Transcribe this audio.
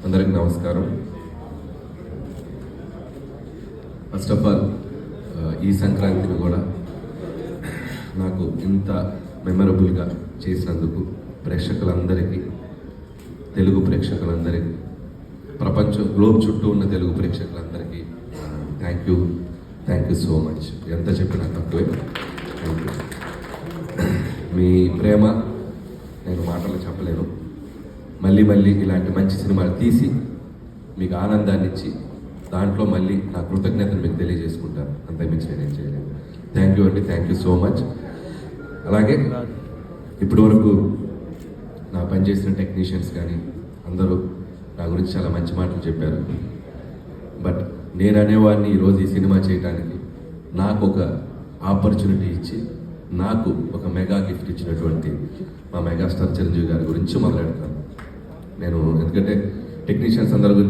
అందరికి నమస్కారం. First of all ఈ సంక్రాంతిని కూడా నాకు ఇంత మెమరబుల్గా చేసినందుకు ప్రేక్షకులందరికీ, తెలుగు ప్రేక్షకులందరికీ, ప్రపంచం గ్లోబ్ చుట్టూ ఉన్న తెలుగు ప్రేక్షకులందరికీ థ్యాంక్ యూ సో మచ్. ఎంత చెప్పినా తక్కువే. Thank you. మీ ప్రేమ నేను మాటలు చెప్పలేను. మళ్ళీ ఇలాంటి మంచి సినిమాలు తీసి మీకు ఆనందాన్ని ఇచ్చి దాంట్లో మళ్ళీ నా కృతజ్ఞతను మీకు తెలియజేసుకుంటాను. అంతకుమించి నేనేం చేయలేను. థ్యాంక్ యూ అండి. Thank you so much. అలాగే ఇప్పటి వరకు నా పనిచేసిన టెక్నీషియన్స్ కానీ అందరూ నా గురించి చాలా మంచి మాటలు చెప్పారు. బట్ నేను అనేవాడిని ఈరోజు ఈ సినిమా చేయడానికి నాకు ఒక ఆపర్చునిటీ ఇచ్చి నాకు ఒక మెగా గిఫ్ట్ ఇచ్చినటువంటి మా మెగాస్టార్ చిరంజీవి గారి గురించి మొదలెడతాను నేను. ఎందుకంటే టెక్నీషియన్స్ అందరి గురించి